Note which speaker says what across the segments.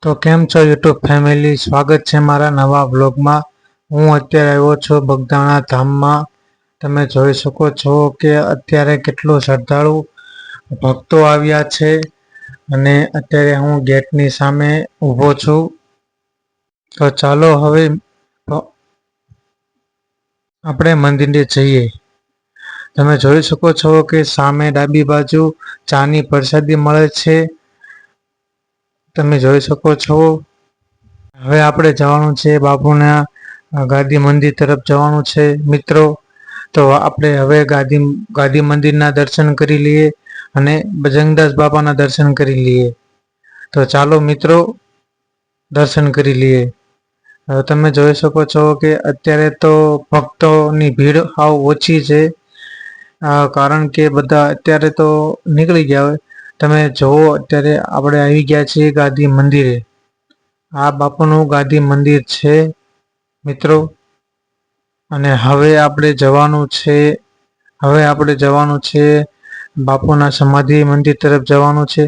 Speaker 1: તો કેમ છો યુટ્યુબ ફેમિલી, સ્વાગત છે મારા નવા બ્લોગમાં। હું અત્યારે આવ્યો છું બગદાણા ધામમાં। તમે જોઈ શકો છો કે અત્યારે કેટલું શ્રદ્ધાળુ ભક્તો આવ્યા છે અને અત્યારે હું ગેટની સામે ઊભો છું। તો ચાલો હવે આપણે મંદિરે જઈએ। તમે જોઈ શકો છો કે સામે ડાબી બાજુ ચાની પ્રસાદી મળે છે, તમે જોઈ શકો છો। હવે આપણે જવાનું છે બાપુના ગાદી મંદિર તરફ જવાનું છે મિત્રો। તો આપણે હવે ગાદી મંદિરના દર્શન કરી લઈએ અને બજરંગદાસ બાપાના દર્શન કરી લઈએ। તો ચાલો મિત્રો દર્શન કરી લઈએ। હવે તમે જોઈ શકો છો કે અત્યારે તો ભક્તોની ભીડ સાવ ઓછી છે, કારણ કે બધા અત્યારે તો નીકળી ગયા હોય। તમે જુઓ અત્યારે આપણે આવી ગયા છીએ ગાદી મંદિરે। આ બાપુનું ગાદી મંદિર છે મિત્રો। અને હવે આપણે જવાનું છે બાપુના સમાધિ મંદિર તરફ જવાનું છે।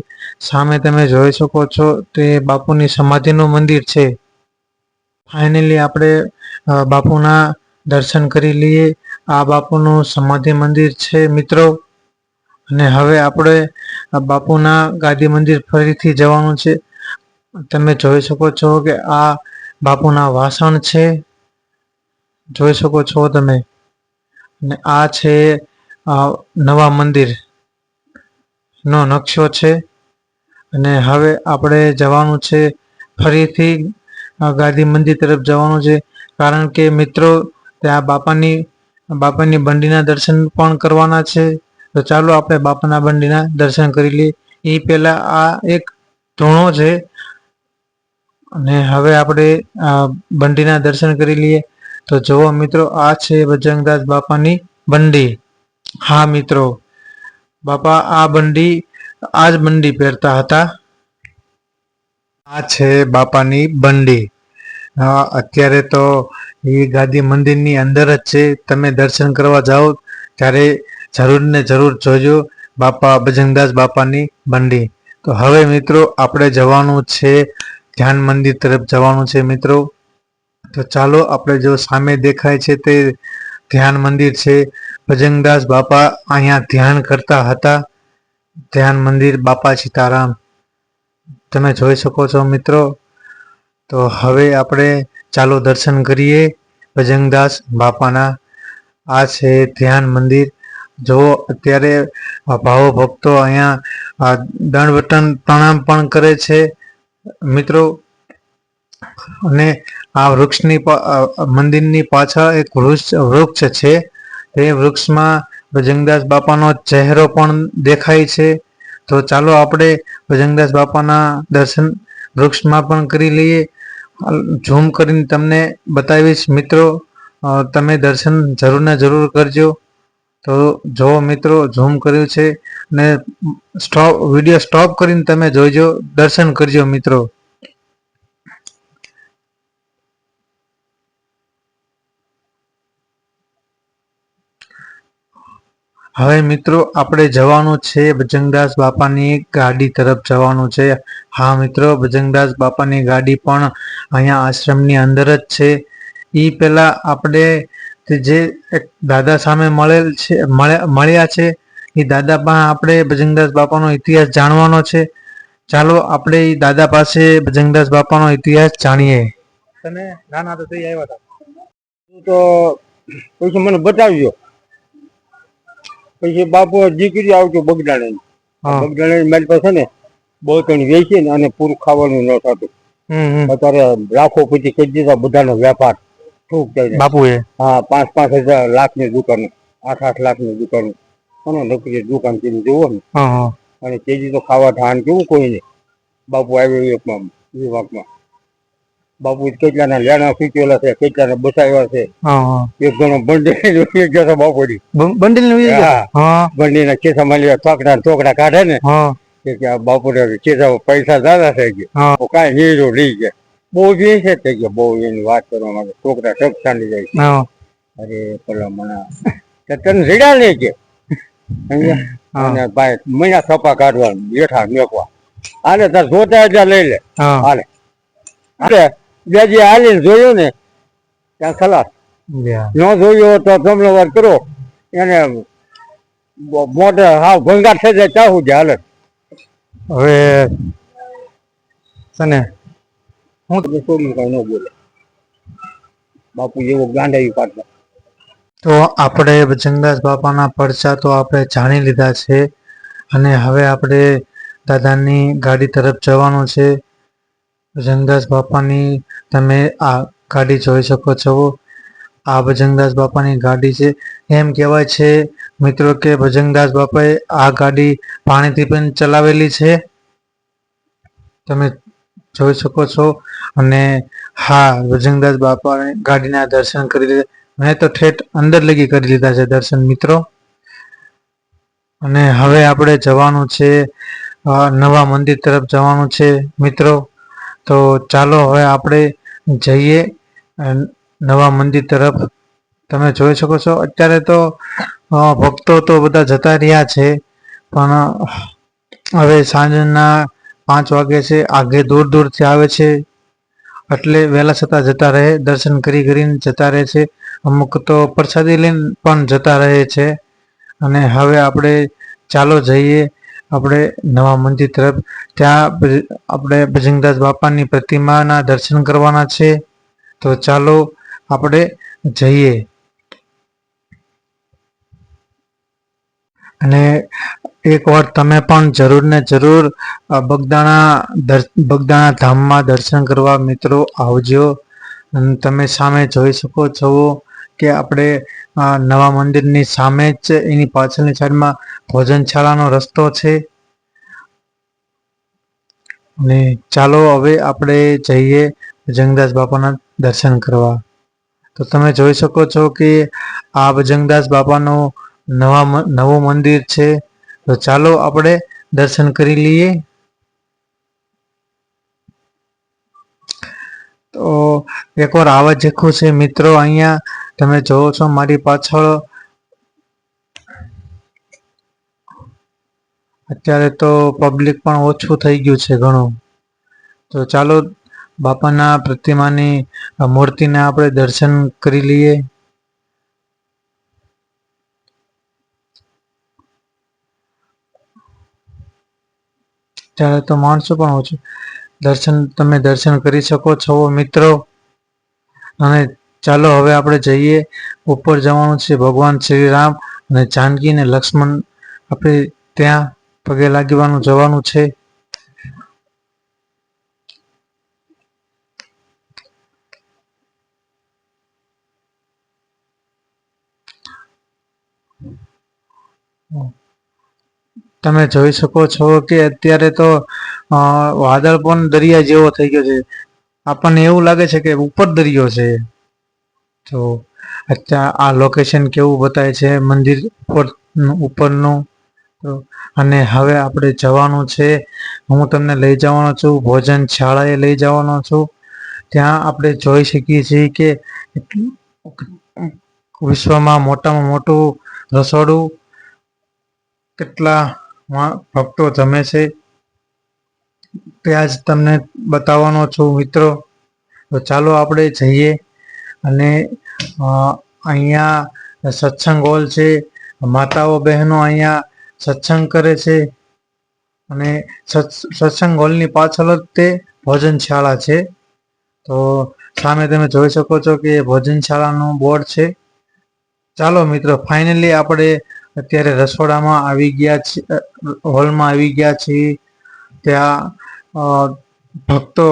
Speaker 1: સામે તમે જોઈ શકો છો તે બાપુની સમાધિનું મંદિર છે। ફાઇનલી આપણે બાપુના દર્શન કરી લઈએ। આ બાપુનું સમાધિ મંદિર છે મિત્રો। અને હવે આપણે બાપુના ગાદી મંદિર ફરીથી જવાનું છે। તમે જોઈ શકો છો કે આ બાપુના વાસણ છે, જોઈ શકો છો તમે। અને આ છે નવા મંદિર નો નકશો છે। અને હવે આપણે જવાનું છે ફરીથી ગાદી મંદિર તરફ જવાનું છે, કારણ કે મિત્રો ત્યાં બાપાની બંડીના દર્શન પણ કરવાના છે। તો ચાલો આપણે બાપાના બંડીના દર્શન કરી લઈએ। એ પહેલા આ એક ધૂણો છે અને હવે આપણે બંડીના દર્શન કરી લઈએ। તો જુઓ મિત્રો, આ છે બજરંગદાસ બાપાની બંડી। હા મિત્રો, બાપા આ જ બંડી પહેરતા હતા। આ છે બાપાની બંડી। અત્યારે તો એ ગાદી મંદિરની અંદર જ છે। તમે દર્શન કરવા જાઓ ત્યારે જરૂર ને જરૂર જોજો બાપા બજરંગદાસ બાપાની બંડી। તો હવે મિત્રો આપણે જવાનું છે ધ્યાન મંદિર તરફ જવાનું છે મિત્રો। તો ચાલો આપણે જો સામે દેખાય છે તે ધ્યાન મંદિર છે। બજરંગદાસ બાપા અહીંયા ધ્યાન કરતા હતા। ધ્યાન મંદિર બાપા સીતારામ તમે જોઈ શકો છો મિત્રો। તો હવે આપણે ચાલો દર્શન કરીએ બજરંગદાસ બાપાના। આ છે ધ્યાન મંદિર। જો અત્યારે ભાવો ભક્તો અહીંયા દંડવતન પ્રણામ પણ કરે છે મિત્રો। અને આ મંદિરની પાછળ એક વૃક્ષ છે। તે વૃક્ષમાં બજરંગદાસ બાપાનો ચહેરો પણ દેખાય છે। તો ચાલો આપણે બજરંગદાસ બાપાના દર્શન વૃક્ષમાં પણ કરી લઈએ। ઝૂમ કરીને તમને બતાવીશ મિત્રો, તમે દર્શન જરૂર ને જરૂર કરજો। તો જો મિત્રો ઝૂમ કર્યું છે ને વિડીયો સ્ટોપ કરીને તમે જોઈજો, દર્શન કરજો મિત્રો। હવે મિત્રો આપણે જવાનું છે બજરંગદાસ બાપાની ગાડી તરફ જવાનું છે। હા મિત્રો, બજરંગદાસ બાપાની ગાડી પણ અહીંયા આશ્રમની અંદર જ છે। એ પહેલા આપણે જે એક દાદા સામે મળ્યા છે, એ દાદા પાસે આપણે બજરંગદાસ બાપાનો ઇતિહાસ જાણવાનો છે। ચાલો આપણે એ દાદા પાસે બજરંગદાસ બાપાનો ઇતિહાસ જાણીએ। તમે નાના તો થઈ આવ્યા હતા
Speaker 2: તો પછી મને બતાવજો। પછી બાપુ દીકરી આવજો બગદાણા મારી પાસે ને બહુ ત્રણ વેચી ને અને પૂરું ખાવાનું ન થતું। અત્યારે લાખો પછી કહી દીધા બધાનો વેપાર
Speaker 1: બાપુએ।
Speaker 2: હા, 5,000 લાખની દુકાન, 8 લાખની દુકાન, અને નકરી દુકાન તમે જુઓ ને। અને તેજી તો ખાવા ધાન કેવું કોઈ નહીં। બાપુ આવ્યો વિભાગમાં, બાપુ કેટલાના લેણા ફીચેલા છે, કેટલાના બસાવ્યા છે। એક જણો બંડી ગયા બાપુડી બંડી ના ખિસ્સામાં લેવા ચોકડા કાઢે ને કે બાપુને ખિસ્સા પૈસા દાદા થઈ ગયા, કાંઈ હીરો લઈ ગયા। બહુ જે છે થઈ ગયા, બહુ એની વાત કરવા માંગે, છોકરા ટક ચાલી જાય છે। અરે પેલા મને તને રીડા લે કે ભાઈ મહિના થપ્પા કાઢવાનું બેઠા મેકવા, હાલે તાર જોતા એટલે લઈ લે, હાલે બે જે હાલીને જોયું ને ત્યાં ખલાસ. ન જોયું તો ગમલો વાર કરો એને મોઢે હાવ ભંગાર થઈ જાય ત્યાં સુધી હાલે.
Speaker 1: હવે તને
Speaker 2: હું તો છોડીને કઈ ન બોલે. બાપુ જેવો ગાંડાવી પાડતા.
Speaker 1: તો આપણે ભજનદાસ બાપાના પરચા તો આપણે જાણી લીધા છે અને હવે આપણે દાદાની ગાડી તરફ જવાનું છે. ભજનદાસ બાપાની તમે આ ગાડી જોઈ શકો છો. આ ભજનદાસ બાપાની ગાડી છે. એમ કહેવાય છે મિત્રો કે ભજનદાસ બાપાએ આ ગાડી પાણીથી પણ ચલાવેલી છે, તમે જોઈ શકો છો. અને હા, ભજનદાસ બાપાની ગાડીના દર્શન કરી લીધા. મેં તો ઠેઠ અંદર લગી કરી લીધા છે દર્શન મિત્રો. અને હવે આપણે જવાનું છે નવા મંદિર તરફ જવાનું છે મિત્રો. તો ચાલો હવે આપણે જઈએ નવા મંદિર તરફ. તમે જોઈ શકો છો અત્યારે તો ભક્તો તો બધા જતા રહ્યા છે, પણ હવે સાંજના 5 વાગે છે. આગે દૂર દૂરથી આવે છે એટલે વહેલા છતાં જતા રહે, દર્શન કરીને જતા રહે છે. અમુક તો પ્રસાદી લઈને પણ જતા રહે છે. અને હવે આપણે ચાલો જઈએ આપણે નવા મંદિર તરફ. ત્યાં આપણે ભજનદાસ બાપાની પ્રતિમાના દર્શન કરવાના છે. તો ચાલો આપણે જઈએ. અને એકવાર તમે પણ જરૂર ને જરૂર બગદાણા ધામમાં દર્શન કરવા મિત્રો આવજો. અને તમે સામે જોઈ શકો છો કે આપણે નવા મંદિરની સામે જ એની પાછળની સાઈડમાં ભોજનશાળાનો રસ્તો છે. અને ચાલો હવે આપણે જઈએ ભજનદાસ બાપાના દર્શન કરવા. તો તમે જોઈ શકો છો કે આ ભજનદાસ બાપાનું નવું મંદિર છે. તો ચાલો આપણે દર્શન કરી લઈએ. તો એકવાર આવા જેખું છે મિત્રો. અહીંયા તમે જોવો છો મારી પાછળ અત્યારે તો પબ્લિક પણ ઓછું થઈ ગયું છે ઘણું. તો ચાલો બાપાના પ્રતિમાની મૂર્તિને આપણે દર્શન કરી લઈએ. ત્યારે તો માણસો પણ ઓછું તમે દર્શન કરી શકો છો મિત્રો. અને ચાલો હવે આપણે જઈએ. ઉપર જવાનું છે ભગવાન શ્રી રામ અને જાનકી અને લક્ષ્મણ, આપણે ત્યાં પગે લાગવાનું જવાનું છે. તમે જોઈ શકો છો કે અત્યારે તો વાદળ પણ દરિયા જેવો થઈ ગયો છે. આપણને એવું લાગે છે કે ઉપર દરિયો છે. તો અત્યારે આ લોકેશન કેવું બતાવે છે મંદિર ઉપરનું. અને હવે આપણે જવાનું છે. હું તમને લઈ જવાનો છું ભોજનશાળાએ લઈ જવાનો છું. ત્યાં આપણે જોઈ શકીએ છીએ કે વિશ્વમાં મોટામાં મોટું રસોડું, કેટલા ભક્તો જમે છે ત્યાં જ તમને બતાવવાનો છું મિત્રો. તો ચાલો આપણે જઈએ. અને અહીંયા સત્સંગ હોલ છે. માતાઓ બહેનો અહીંયા સત્સંગ કરે છે. અને સત્સંગ હોલની પાછળ જ તે ભોજનશાળા છે. તો સામે તમે જોઈ શકો છો કે ભોજનશાળાનું બોર્ડ છે. ચાલો મિત્રો, ફાઇનલી આપણે અત્યારે રસોડામાં આવી ગયા છીએ, હોલમાં આવી ગયા છીએ. ત્યાં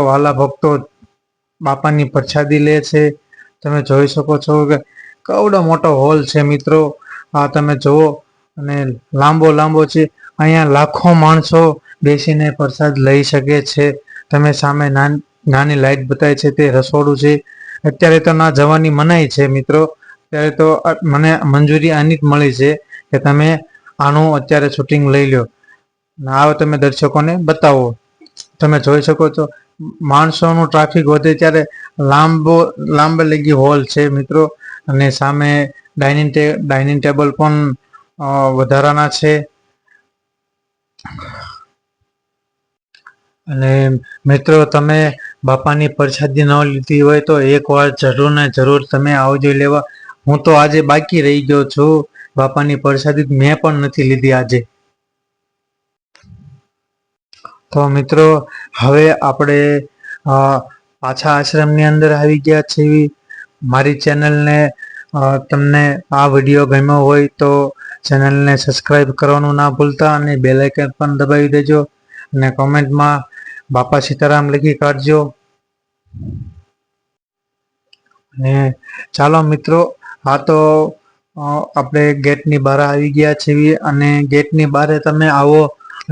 Speaker 1: વાલા ભક્તો બાપાની પ્રસાદી લે છે. તમે જોઈ શકો છો કે કેવડો મોટો હોલ છે મિત્રો. આ તમે જુઓ, અને લાંબો છે. અહીંયા લાખો માણસો બેસીને પ્રસાદ લઈ શકે છે. તમે સામે નાની લાઈટ બતાવે છે તે રસોડું છે. અત્યારે તો ના જવાની મનાઈ છે મિત્રો. અત્યારે તો મને મંજૂરી આની જ મળી છે કે તમે આનું અત્યારે શૂટિંગ લઈ લો. આવો તમે દર્શકોને બતાવો. તમે જોઈ શકો છો માણસોનું ટ્રાફિક વધે ત્યારે લાંબે લગી હોલ છે મિત્રો. અને સામે ડાઇનિંગ ટેબલ પણ વધારાના છે. અને મિત્રો, તમે બાપાની પ્રસાદી ન લીધી હોય તો એકવાર જરૂર ને જરૂર તમે આવજો લેવા. હું તો આજે બાકી રહી ગયો છું, બાપાની પ્રસાદી મેં પણ નથી લીધી આજે. તો મિત્રો હવે આપણે પાછા આશ્રમની અંદર આવી ગયા છીએ. મારી ચેનલને તમને આ વિડીયો ગમ્યો હોય તો ચેનલને સબસ્ક્રાઈબ કરવાનું ના ભૂલતા અને બેલ આઇકન પણ દબાવી દેજો અને કોમેન્ટમાં બાપા સીતારામ લખી કાઢજો. અને ચાલો મિત્રો, આ તો આપણે ગેટની બહાર આવી ગયા છીએ અને ગેટની બહાર તમે આવો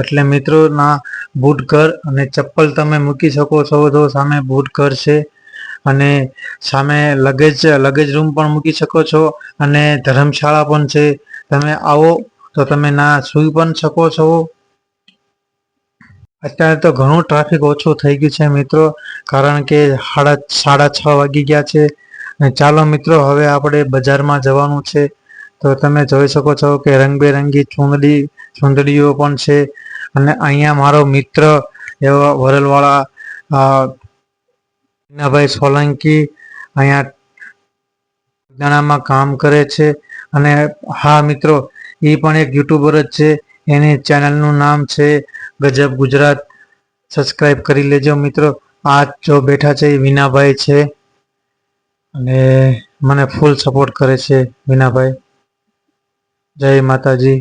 Speaker 1: એટલે મિત્રોના બૂટ ઘર અને ચપ્પલ તમે મૂકી શકો છો. તો સામે બૂટ ઘર છે અને સામે લગેજ રૂમ પણ મૂકી શકો છો અને ધર્મશાળા પણ છે. તમે આવો તો તમે ના સૂઈ પણ શકો છો. અત્યારે તો ઘણું ટ્રાફિક ઓછું થઈ ગયું છે મિત્રો, કારણ કે 6:30 વાગી ગયા છે. અને ચાલો મિત્રો, હવે આપણે બજારમાં જવાનું છે. તો તમે જોઈ શકો છો કે રંગબેરંગી ચૂંદડીઓ પણ છે. અને અહીંયા મારો મિત્ર એવા વરલવાળા મીનાભાઈ સોલંકી અહીંયા દાણામાં કામ કરે છે. અને હા મિત્રો, એ પણ એક યુટ્યુબર જ છે. એની ચેનલનું નામ છે ગજબ ગુજરાત. સબસ્ક્રાઈબ કરી લેજો મિત્રો. આ જો બેઠા છે એ વિનાભાઈ છે અને મને ફૂલ સપોર્ટ કરે છે વિનાભાઈ. જય માતાજી.